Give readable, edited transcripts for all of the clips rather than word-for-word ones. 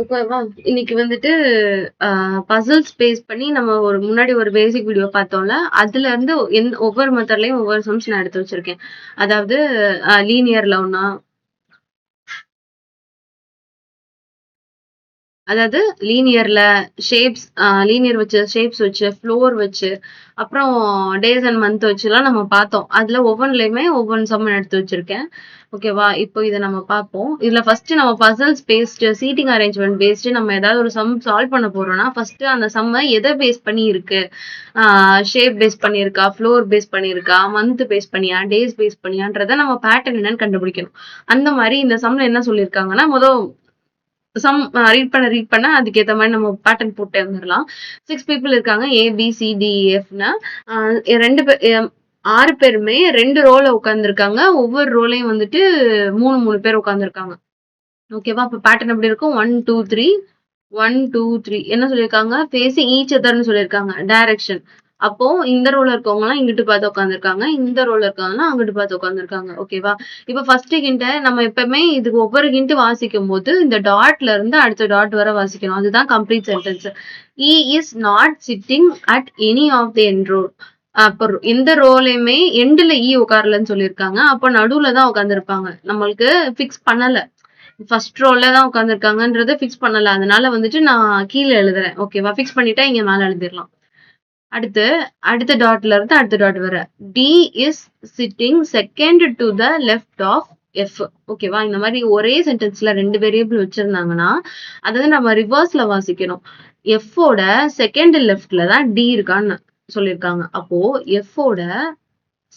ஓகேவா? இன்னைக்கு வந்துட்டு பசில்ஸ் பேஸ் பண்ணி நம்ம முன்னாடி ஒரு பேசிக் வீடியோ பார்த்தோம்ல. அதுல இருந்து ஒவ்வொரு மெத்தட்லயும் ஒவ்வொரு சம்ஸ் நான் எடுத்து வச்சிருக்கேன். அதாவது லீனியர்ல ஒண்ணா, அதாவது லீனியர்ல லீனியர் வச்சு, ஷேப்ஸ் வச்சு, ஃப்ளோர் வச்சு, அப்புறம் டேஸ் அண்ட் மந்த் வச்சுலாம் நம்ம பார்த்தோம். அதுல ஒவ்வொன்றிலயுமே ஒவ்வொரு சம் எடுத்து வச்சிருக்கேன். ஓகேவா? இப்போ இத நம்ம பார்ப்போம். இதுல ஃபர்ஸ்ட் நம்ம puzzles based, seating arrangement based நம்ம ஏதாவது ஒரு சம் சால்வ் பண்ண போறோம்னா, ஃபர்ஸ்ட் அந்த சம்ம எதை பேஸ் பண்ணி இருக்கு? ஷேப் பேஸ் பண்ணியிருக்கா, ஃப்ளோர் பேஸ் பண்ணியிருக்கா, மந்த் பேஸ் பண்ணியா, டேஸ் பேஸ் பண்ணியான்றத நம்ம பேட்டர்ன் என்னன்னு கண்டுபிடிக்கணும். அந்த மாதிரி இந்த சம்ல என்ன சொல்லியிருக்காங்கன்னா, சம் ரீட் பண்ண அதுக்கேத்த மாதிரி நம்ம பேட்டர்ன் போட்டு வந்துடலாம். 6 பீப்புள் இருக்காங்க. ABCDEFன்னு 6 பேருமே 2 ரோல உட்கார்ந்துருக்காங்க. ஒவ்வொரு ரோலையும் வந்துட்டு 3 பேர் உட்கார்ந்துருக்காங்க. ஓகேவா? அப்ப பேட்டர்ன் எப்படி இருக்கும்? 1 2 3 1 2 3 என்ன சொல்லியிருக்காங்க? ஃபேஸிங் ஈச் அதர்ன்னு சொல்லியிருக்காங்க. டைரக்ஷன். அப்போ இந்த ரோல இருக்கவங்க எல்லாம் இங்கிட்டு பார்த்து உட்காந்துருக்காங்க. இந்த ரோல இருக்கவங்க அங்கிட்டு பார்த்து உட்காந்துருக்காங்க. ஓகேவா? இப்ப ஃபர்ஸ்ட் ஹிண்ட நம்ம எப்பவுமே இதுக்கு ஒவ்வொரு ஹிண்ட் வாசிக்கும் போது இந்த டாட்ல இருந்து அடுத்த டாட் வரை வாசிக்கணும். அதுதான் complete sentence. He is not sitting at any of the end row. அப்ப எந்த ரோலையுமே எண்டுல உட்காரலன்னு சொல்லியிருக்காங்க. அப்ப நடுவுல தான் உட்காந்துருப்பாங்க. நம்மளுக்கு பிக்ஸ் பண்ணல. ஃபர்ஸ்ட் ரோல தான் உட்காந்துருக்காங்கன்றத பிக்ஸ் பண்ணல. அதனால வந்துட்டு நான் கீழே எழுதுறேன். ஓகேவா? பிக்ஸ் பண்ணிட்டா இங்க மேல எழுதிடலாம். அடுத்த டாட்ல இருந்து அடுத்த டாட் வர T is sitting second to the left of F. ஓகேவா? இந்த மாதிரி ஒரே சென்டென்ஸ்ல 2 வேரியபிள் வச்சிருந்தாங்கன்னா அதாவது நம்ம ரிவர்ஸ்ல வாசிக்கணும். எஃப்ஓட செகண்ட் லெஃப்ட்ல தான் டி இருக்கான்னு சொல்லியிருக்காங்க. அப்போ எஃப்ஓட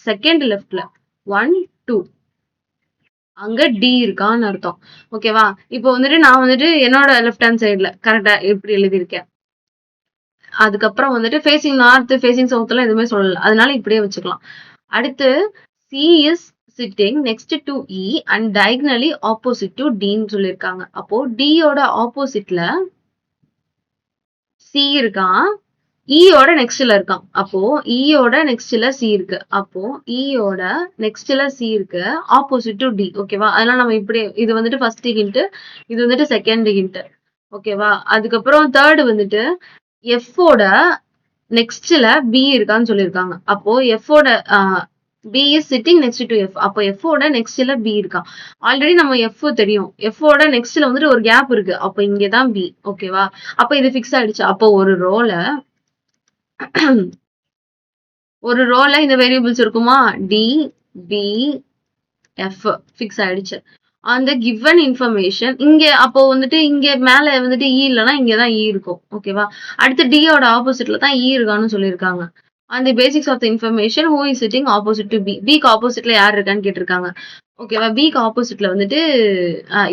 செகண்ட் லெஃப்ட்ல 1 2 அங்க டி இருக்கான்னு அர்த்தம். ஓகேவா? இப்போ வந்துட்டு நான் வந்துட்டு என்னோட லெஃப்ட் ஹேண்ட் சைட்ல கரெக்டா எப்படி எழுதியிருக்கேன். அதுக்கப்புறம் வந்துட்டு ஃபேசிங் நார்த், ஃபேசிங் சவுத்லாம் எதுவுமே சொல்லல. அதனால இப்படியே வச்சுக்கலாம். அடுத்து C is sitting next to E and diagonally opposite to டின்னு சொல்லியிருக்காங்க. அப்போ டியோட ஆப்போசிட்ல சி இருக்கான், ஈயோட நெக்ஸ்ட்ல இருக்கான். அப்போ ஈயோட நெக்ஸ்ட்ல சி இருக்கு. அப்போ ஈயோட நெக்ஸ்ட்ல சி இருக்கு, ஆப்போசிட் டு டி. ஓகேவா? அதெல்லாம் நம்ம இப்படி இது வந்துட்டு ஃபர்ஸ்ட் ஹிண்ட், இது வந்துட்டு செகண்ட் ஹிண்ட். ஓகேவா? அதுக்கப்புறம் தேர்ட் வந்துட்டு எஃப்ஓட நெக்ஸ்ட்ல பி இருக்கான்னு சொல்லியிருக்காங்க. அப்போ எஃப்ஓட B is sitting next to F. அப்போ எஃப்ஓட நெக்ஸ்ட்ல பி இருக்கான். ஆல்ரெடி நம்ம எஃப் தெரியும். எஃப்ஓட நெக்ஸ்ட்ல வந்துட்டு ஒரு கேப் இருக்கு. அப்போ இங்கதான் பி. ஓகேவா? அப்போ இது ஃபிக்ஸ் ஆயிடுச்சு. அப்போ ஒரு ரோல இந்த வேரியபிள்ஸ் இருக்குமா? டி பி எஃப் ஃபிக்ஸ் ஆயிடுச்சு. அந்த கிவன் இன்ஃபர்மேஷன் இங்க அப்போ வந்துட்டு இங்க மேல வந்துட்டு இ இல்லைன்னா இங்கதான் இ இருக்கும். ஓகேவா? அடுத்து டியோட ஆப்போசிட்ல தான் இ இருக்கான்னு சொல்லியிருக்காங்க. அந்த basics of the information who is sitting opposite to B. பிக்கு ஆப்போசிட்ல யார் இருக்கான்னு கேட்டிருக்காங்க. ஓகேவா? பிக்கு ஆப்போசிட்ல வந்துட்டு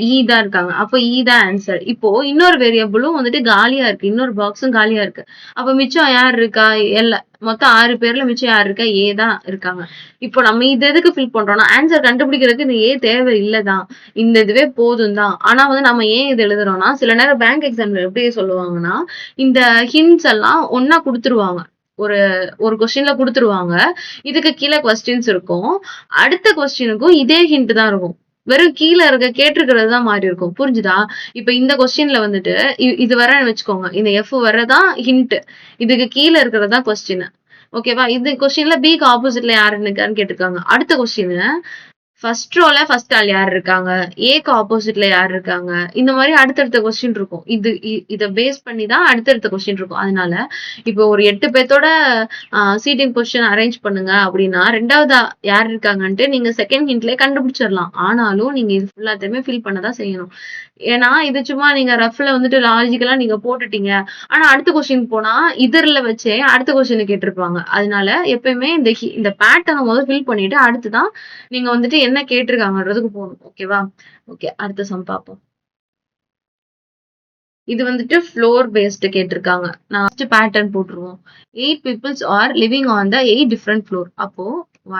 இ தான் இருக்காங்க. அப்போ இ தான் ஆன்சர். இப்போ இன்னொரு வேரியபிளும் வந்துட்டு காலியா இருக்கு. இன்னொரு பாக்ஸும் காலியா இருக்கு. அப்ப மிச்சம் யார் இருக்கா? மொத்தம் 6 பேர்ல மிச்சம் யார் இருக்கா? ஏ தான் இருக்காங்க. இப்போ நம்ம இது எதுக்கு ஃபில் பண்றோம்னா ஆன்சர் கண்டுபிடிக்கிறதுக்கு இந்த ஏ தேவை இல்லதான். இந்த இதுவே போதும் தான். ஆனா வந்து நம்ம ஏன் இது எழுதுறோம்னா சில நேரம் பேங்க் எக்ஸாம்ல எப்படி சொல்லுவாங்கன்னா இந்த ஹிண்ட்ஸ் எல்லாம் ஒன்னா கொடுத்துருவாங்க. ஒரு கொஸ்டின்ல கொடுத்துருவாங்க. இதுக்கு கீழே கொஸ்டின்ஸ் இருக்கும். அடுத்த கொஸ்டினுக்கும் இதே ஹிண்ட் தான் இருக்கும். வெறும் கீழே இருக்க கேட்டிருக்கிறது தான் மாறி இருக்கும். புரிஞ்சுதா? இப்ப இந்த கொஸ்டின்ல வந்துட்டு இது வரன்னு வச்சுக்கோங்க. இந்த எஃப் வரதான் ஹிண்ட். இதுக்கு கீழே இருக்கிறது தான் கொஸ்டின். ஓகேவா? இந்த கொஸ்டின்ல பிக்கு ஆப்போசிட்ல யாருன்னு இருக்கான்னு கேட்டிருக்காங்க. அடுத்த கொஸ்டின் ஃபர்ஸ்ட் ரோல ஃபர்ஸ்ட் ஆள் யார் இருக்காங்க, ஏக்கு ஆப்போசிட்ல யார் இருக்காங்க, இந்த மாதிரி அடுத்தடுத்த கொஸ்டின் இருக்கும். இத பேஸ் பண்ணி தான் அடுத்தடுத்த கொஸ்டின் இருக்கும். அதனால இப்போ ஒரு 8 பேர்த்தோட சீட்டிங் பொசிஷன் அரேஞ்ச் பண்ணுங்க அப்படின்னா 2வது யார் இருக்காங்கன்ட்டு நீங்க செகண்ட் ஹிண்ட்லயே கண்டுபிடிச்சிடலாம். ஆனாலும் நீங்க இது ஃபுல்லாத்தையுமே ஃபில் பண்ணதான் செய்யணும். ஏன்னா இது சும்மா நீங்க ரஃப்ல வந்துட்டு லாஜிக்கலா நீங்க போட்டுட்டீங்க. ஆனா அடுத்த கொஸ்டின் போனா இதர்ல வச்சே அடுத்த கொஸ்டின் கேட்டிருப்பாங்க. அதனால எப்பயுமே இந்த பேட்டர்னை முதல்ல ஃபில் பண்ணிட்டு அடுத்துதான் நீங்க வந்துட்டு என்ன கேட்டிருக்காங்கன்றதுக்கு போகணும். ஓகேவா? ஓகே, அடுத்த சம் பார்ப்போம். இது வந்துட்டு ஃப்ளோர் பேஸ்டு கேட்டிருக்காங்க. நான் ஃபர்ஸ்ட் பேட்டர்ன் போட்டுருவோம். 8 peoples are living on the 8 different floor. அப்போ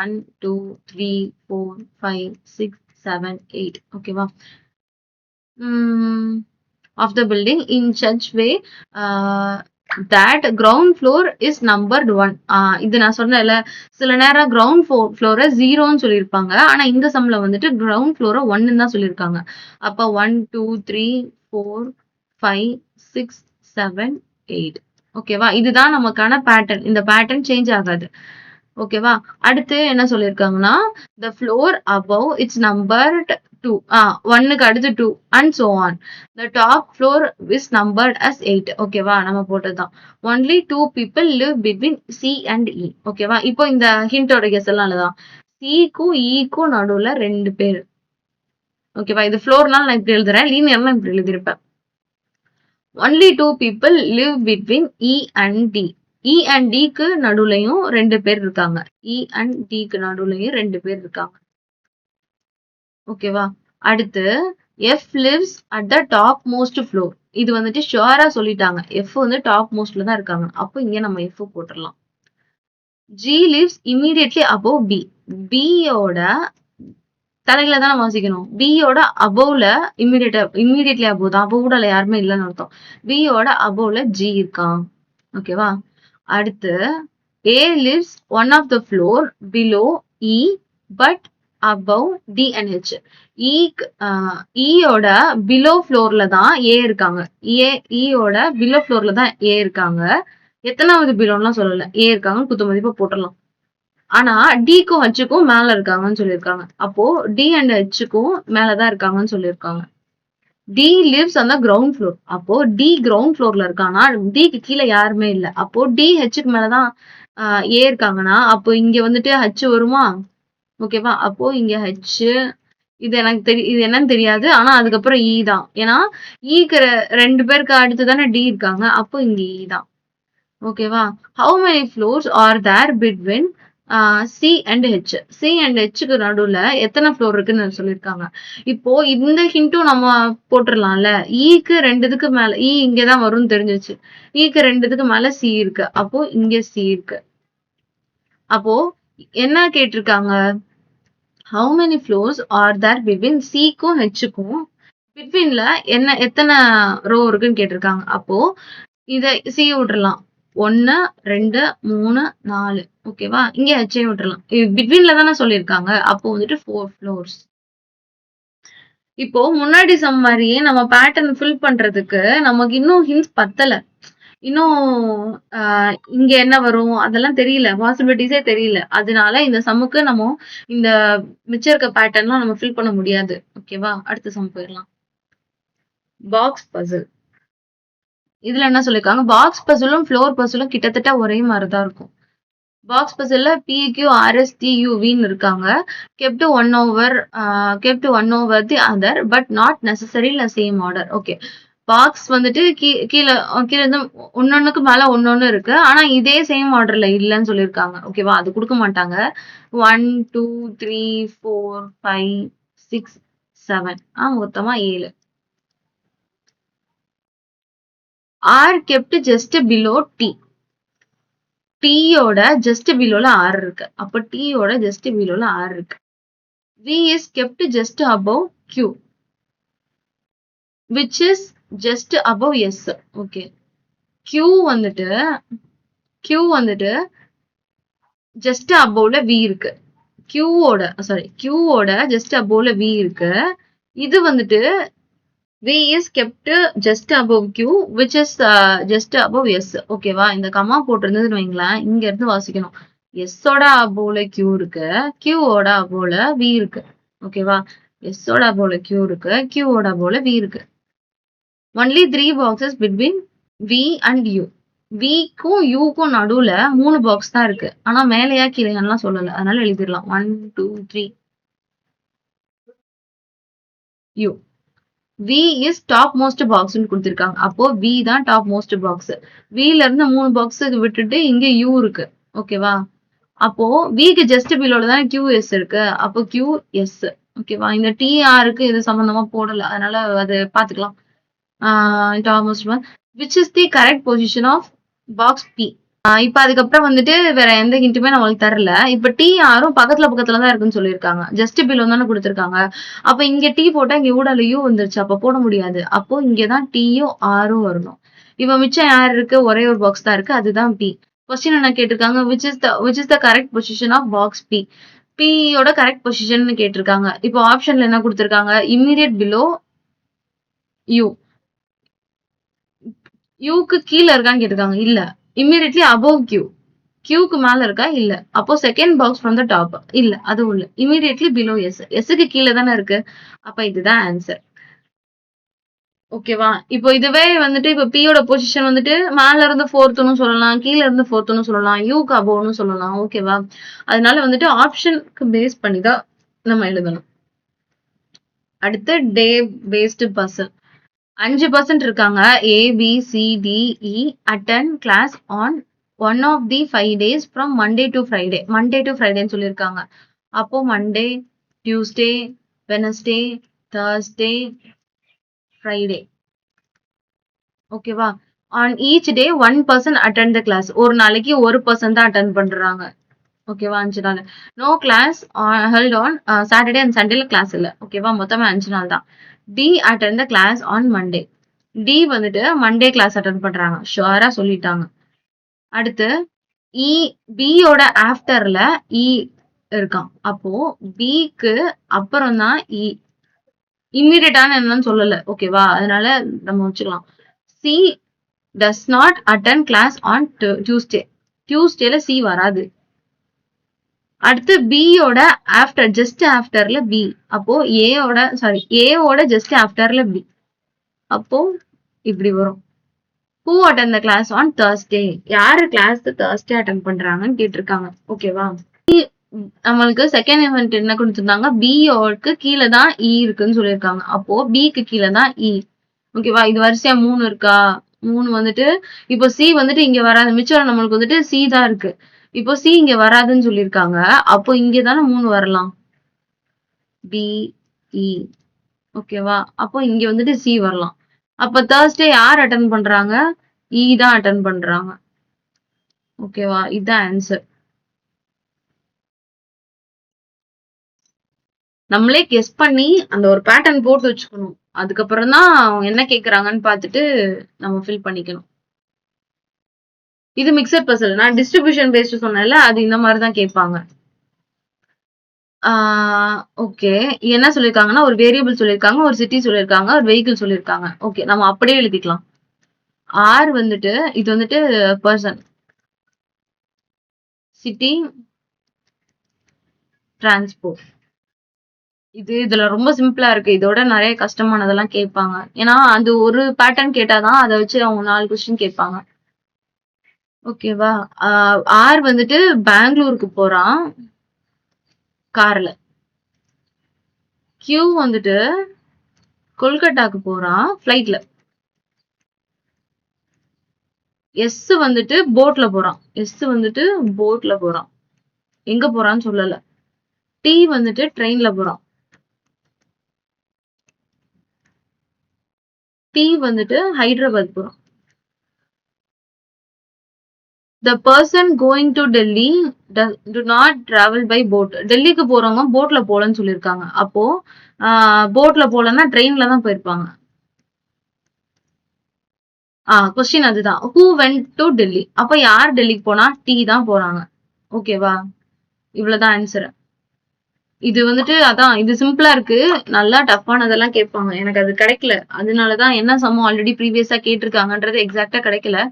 1 2 3 4 5 6 7 8. ஓகேவா? of the building in such way that ground floor is numbered 1. இது நான் சொன்னேன்ல சில நேரம் கிரவுண்ட் ஃப்ளோரை 0ன்னு சொல்லியிருப்பாங்க. ஆனா இந்த சம்ல வந்துட்டு கிரவுண்ட் ஃப்ளோரை 1ன்னு தான் சொல்லியிருக்காங்க. அப்ப 1 2 3 4 5 6 7 8. ஓகேவா? இதுதான் நமக்கான பேட்டர்ன். இந்த பேட்டர்ன் சேஞ்ச் ஆகாது. ஓகேவா? அடுத்து என்ன சொல்லியிருக்காங்கன்னா, the floor above it's numbered 2. 1க்கு அடுத்து 2 and so on. The top floor is numbered as 8. ஓகேவா? நம்ம போட்டதுதான். Only 2 people live between C and E. ஓகேவா? இப்போ இந்த ஹிண்டோட கெஸ் எல்லாம் தான். Cக்கும் Eக்கும் நடுவுல 2 பேர். ஓகேவா? இது ஃப்ளோர்னால நான் இப்படி எழுதுறேன். லீனியர்னா இப்படி எழுதியிருப்பேன். Only 2 people live between E and D. E and Dக்கு நடுவுலயும் 2 பேர் இருக்காங்க. E and Dக்கு நடுவுலயும் 2 பேர் இருக்காங்க. ஓகேவா? அடுத்து F lives at the top most floor. இது வந்துட்டு ஷுவரா சொல்லிட்டாங்க. F வந்து டாப் மோஸ்ட்ல தான் இருக்காங்க. அப்போ இங்க நம்ம F போட்டுறலாம். G lives immediately above B. B யோட தலையில தான் வாசிக்கணும். B யோட அபோவ்ல இம்மீடியட்லி அபோவ் தான். அப்போ கூட யாருமே இல்லைன்னு அர்த்தம். B யோட அபோவ்ல G இருக்கான். ஓகேவா? அடுத்து A lives one of the floor below E but above D and H. E யோட பிலோ ஃப்ளோர்ல தான் A இருக்காங்க. E யோட பிலோ ஃப்ளோர்ல தான் A இருக்காங்க. எத்தனாவது பிலோன்லாம் சொல்லல. A இருக்காங்க. குத்து மதிப்பா போட்டுடலாம். ஆனா Dக்கும் Hக்கும் மேல இருக்காங்கன்னு சொல்லியிருக்காங்க. அப்போ D and Hக்கும் மேலதான் இருக்காங்கன்னு சொல்லியிருக்காங்க. D lives on the ground floor. அப்போ D ground floorல இருக்கானா Dக்கு கீழே யாருமே இல்ல. அப்போ D Hக்கு மேலதான் A இருக்காங்கன்னா அப்போ இங்க வந்துட்டு H வருமா? ஓகேவா? அப்போ இங்க H இது எனக்கு இது என்னன்னு தெரியாது. ஆனா அதுக்கப்புறம் E தான். ஏன்னா Eக்கு 2 பேருக்கு அடுத்து தானே D இருக்காங்க. அப்போ இங்க E தான். ஓகேவா? How many floors are there between C and H? C and Hக்கு நடுவுல எத்தனை ஃப்ளோர் இருக்குன்னு சொல்லியிருக்காங்க. இப்போ இந்த ஹிண்ட்டும் நம்ம போட்டுடலாம்ல. Eக்கு 2 இதுக்கு மேல E இங்கதான் வரும்னு தெரிஞ்சிச்சு. Eக்கு 2 இதுக்கு மேல C இருக்கு. அப்போ இங்க C இருக்கு. அப்போ என்ன கேட்டிருக்காங்க? How many floors are there between Cக்கும் Hக்கும் பிட்வீன்ல எத்தனை ரோ இருக்குன்னு கேட்டிருக்காங்க. அப்போ இத C விட்டுறலாம். 1 2 3 4. ஓகேவா? இங்க H விட்டுறலாம். பிட்வீன்ல தானே சொல்லியிருக்காங்க. அப்போ வந்துட்டு 4 ஃப்ளோர்ஸ். இப்போ முன்னாடி சம் மாதிரியே நம்ம பேட்டர்ன் ஃபில் பண்றதுக்கு நமக்கு இன்னும் ஹிண்ட்ஸ் பத்தல. இன்னும் இங்க என்ன வரும் அதெல்லாம் தெரியல. பாசிபிலிட்டிஸே தெரியல. அதனால இந்த சம்முக்கு நம்ம இந்த மிச்சம் இருக்க பேட்டர்ன்லாம் நம்ம ஃபில் பண்ண முடியாது. ஓகேவா? அடுத்த சம் போயிடலாம். பாக்ஸ் பசில். இதுல என்ன சொல்லிருக்காங்க? பாக்ஸ் பசிலும் ஃப்ளோர் பசிலும் கிட்டத்தட்ட ஒரே மாதிரி தான் இருக்கும். பாக்ஸ் பசில்ல PQ RS TUVன்னு இருக்காங்க. kept one over the other but not necessarily the same order. Okay. Box வந்துட்டு கீழே இருந்து ஒன்னொன்னுக்கு மேல ஒன்னொன்னு இருக்கு. ஆனா இதே சேம் ஆர்டர்ல இல்லைன்னு சொல்லியிருக்காங்க. ஓகேவா? அது கொடுக்க மாட்டாங்க. 1 2 3 4 5 6 7 மொத்தமா 7. R kept just below T. T யோட just belowல R இருக்கு. அப்ப T யோட just belowல R இருக்கு. V is kept just above Q, which is just above S. Okay. Q வந்துட்டு just aboveல V இருக்கு. Q ஓட just aboveல V இருக்கு. இது வந்துட்டு V is kept just above Q, which is just above S. ஓகேவா? இந்த comma போட்டிருந்ததுன்னு வைங்களேன். இங்க இருந்து வாசிக்கணும். S ஓட அபோவ்ல Q இருக்கு. Q ஓட அபோவ்ல V இருக்கு. ஓகேவா? S ஓட அபோவ்ல Q இருக்கு. Q ஓட அபோவ்ல V இருக்கு. Only 3 boxes between V and U. Vக்கும் Uக்கும் நடுவுல 3 பாக்ஸ் தான் இருக்கு. ஆனா மேலையா கீழையான்லாம் சொல்லல. அதனால எழுதிடலாம். 1 2 3 U. V is top most boxன்னு கொடுத்திருக்காங்க. அப்போ V தான் டாப் மோஸ்ட் பாக்ஸ். Vல இருந்து 3 பாக்ஸ் விட்டுட்டு இங்க U இருக்கு. ஓகேவா? அப்போ Vக்கு ஜஸ்ட் பிலோல தான் QS இருக்கு. அப்போ QS. ஓகேவா? இந்த TRக்கு இது சம்பந்தமா போடல. அதனால அது பாத்துக்கலாம். Top most box. Which is the correct position of box P? இப்ப அதுக்கப்புறம் வந்துட்டு வேற எந்த ஹிண்ட்டுமே நம்மளுக்கு தரல. இப்ப TRம் பக்கத்துல தான் இருக்குன்னு சொல்லியிருக்காங்க. ஜஸ்ட் பிலோ தானே கொடுத்திருக்காங்க. அப்ப இங்க T போட்டா இங்க ஊடால U வந்துருச்சு. அப்ப போட முடியாது. அப்போ இங்கதான் Tயும் Rம் வரணும். இப்ப மிச்சம் யார் இருக்கு? ஒரே ஒரு பாக்ஸ் தான் இருக்கு. அதுதான் P. கொஸ்டின் என்ன கேட்டிருக்காங்க? which is the correct position of box P? P யோட கரெக்ட் பொசிஷன் கேட்டிருக்காங்க. இப்போ ஆப்ஷன்ல என்ன கொடுத்திருக்காங்க? immediate below U. யூக்கு கீழ இருக்கான்னு கேட்டிருக்காங்க. இல்ல. Immediately above Q. கியூக்கு மேல இருக்கா? இல்ல. அப்போ second box from the top. இல்ல. அதுவும் இல்ல. Immediately below S. எஸ்ஸுக்கு கீழ தானே இருக்கு. அப்ப இதுதான் ஆன்சர். ஓகேவா? இப்போ இதுவே வந்துட்டு இப்ப பியோட பொசிஷன் வந்துட்டு மேல இருந்து 4த்ன்னு சொல்லலாம். கீழ இருந்து 4த்ன்னு சொல்லலாம். யூக்கு அபோவ்ன்னு சொல்லலாம். ஓகேவா? அதனால வந்துட்டு ஆப்ஷனுக்கு பேஸ் பண்ணி தான் நம்ம எழுதணும். அடுத்து டே பேஸ்டு பர்சன். 5% இருக்காங்க. A, B, C, D, E attend class on one of the 5 days from Monday to Friday. Monday to Fridayன்னு சொல்லியிருக்காங்க. அப்போ Monday, Tuesday, Wednesday, Thursday, Friday. ஓகேவா? On each day, one person attend the class. ஒரு நாளைக்கு ஒரு person தான் attend பண்றாங்க. ஓகேவா? 5 நாள். No class held on Saturday and சண்டேல கிளாஸ் இல்ல. ஓகேவா? மொத்தமா 5 நாள் தான். T attend the class on Monday. T வந்துட்டு மண்டே கிளாஸ் அட்டெண்ட் பண்றாங்க. ஷுவரா சொல்லிட்டாங்க. அடுத்து இ பியோட ஆஃப்டர்ல இ இருக்கான். அப்போ பிக்கு அப்புறம் தான் இ. இம்மீடியட்டான என்னன்னு சொல்லல. ஓகேவா? அதனால நம்ம வச்சுக்கலாம். C does not attend class on Tuesday. டியூஸ்டேல சி வராது. அடுத்து பியோட ஆஃப்டர் ஜஸ்ட் ஆஃப்டர்ல பி. அப்போ ஏவோட ஜஸ்ட் ஆஃப்டர்ல பி. அப்போ இப்படி வரும். Who attend the class on Thursday. யாரு கிளாஸ் Thursday அட்டெண்ட் பண்றாங்கன்னு கேட்டிருக்காங்க. ஓகேவா? நம்மளுக்கு செகண்ட் ஈவென்ட் என்ன கொடுத்திருந்தாங்க? பியோக்கு கீழே தான் இ இருக்குன்னு சொல்லியிருக்காங்க. அப்போ பிக்கு கீழே தான் இ. ஓகேவா? இது வரிசையா 3 இருக்கா? 3 வந்துட்டு இப்போ சி வந்துட்டு இங்க வராது. மிச்சம் நம்மளுக்கு வந்துட்டு சி தான் இருக்கு. இப்போ சி இங்க வராதுன்னு சொல்லியிருக்காங்க. அப்போ இங்க தானே 3 வரலாம். B E. ஓகேவா? அப்போ இங்க வந்துட்டு சி வரலாம். அப்ப Thursday யார் அட்டெண்ட் பண்றாங்க? இ தான் அட்டெண்ட் பண்றாங்க. ஓகேவா? இதுதான் ஆன்சர். நம்மளே கெஸ் பண்ணி அந்த ஒரு பேட்டர்ன் போட்டு வச்சுக்கணும். அதுக்கப்புறம் தான் அவங்க என்ன கேக்குறாங்கன்னு பார்த்துட்டு நம்ம ஃபில் பண்ணிக்கணும். இது மிக்சட் பசில். நான் டிஸ்ட்ரிபியூஷன் பேஸ்ட் சொன்னேன்ல, அது இந்த மாதிரி தான் கேட்பாங்க. ஓகே. என்ன சொல்லியிருக்காங்கன்னா, ஒரு வேரியபிள் சொல்லியிருக்காங்க, ஒரு சிட்டி சொல்லியிருக்காங்க, ஒரு வெஹிக்கிள் சொல்லியிருக்காங்க. ஓகே, நம்ம அப்படியே எழுதிக்கலாம். ஆர் வந்துட்டு இது வந்துட்டு பர்சன். City transport. இதுல ரொம்ப சிம்பிளா இருக்கு. இதோட நிறைய கஷ்டமானதெல்லாம் கேட்பாங்க. ஏன்னா அது ஒரு பேட்டர்ன் கேட்டாதான் அதை வச்சு அவங்க 4 கொஸ்டின் கேட்பாங்க. ஓகேவா? ஆர் வந்துட்டு பெங்களூருக்கு போறான் கார்ல. கியூ வந்துட்டு கொல்கட்டாக்கு போறான் ஃபிளைட்ல. எஸ் வந்துட்டு போட்ல போறான். எங்க போறான்னு சொல்லல. டி வந்துட்டு ட்ரெயின்ல போறான். டி வந்துட்டு ஹைதராபாத் போறான். The person going to Delhi do not travel by boat. டெல்லிக்கு போறவங்க போட்ல போலன்னு சொல்லியிருக்காங்க. அப்போ போட்ல போலன்னா ட்ரெயின்ல தான் போயிருப்பாங்க. கொஸ்டின் அதுதான். Who went to Delhi? அப்ப யார் டெல்லிக்கு போனா? டி தான் போறாங்க. ஓகேவா? இவ்வளவுதான் ஆன்சர். இது வந்துட்டு அதான் இது சிம்பிளா இருக்கு. நல்லா டஃப்பானதெல்லாம் கேட்பாங்க. எனக்கு அது கிடைக்கல. அதனாலதான் என்ன சம்மம் ஆல்ரெடி ப்ரீவியஸா கேட்டிருக்காங்கன்றது எக்ஸாக்டா கிடைக்கல.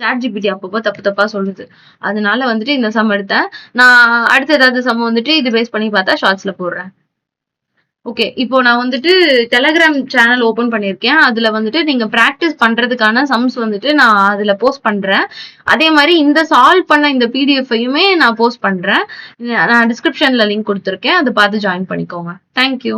ChatGPT அப்பப்போ தப்பா சொல்லுது. அதனால வந்துட்டு இந்த சம் எடுத்தேன். நான் அடுத்த ஏதாவது சம் வந்துட்டு இது பேஸ் பண்ணி பார்த்தா ஷார்ட்ஸ்ல போடுறேன். ஓகே. இப்போ நான் வந்துட்டு டெலகிராம் சேனல் ஓபன் பண்ணியிருக்கேன். அதுல வந்துட்டு நீங்க பிராக்டிஸ் பண்றதுக்கான சம்ஸ் வந்துட்டு நான் அதுல போஸ்ட் பண்றேன். அதே மாதிரி இந்த சால்வ் பண்ண இந்த பிடிஎஃப்ஐயுமே நான் போஸ்ட் பண்றேன். நான் டிஸ்கிரிப்ஷன்ல லிங்க் கொடுத்துருக்கேன். அதை பார்த்து ஜாயின் பண்ணிக்கோங்க. தேங்க்யூ.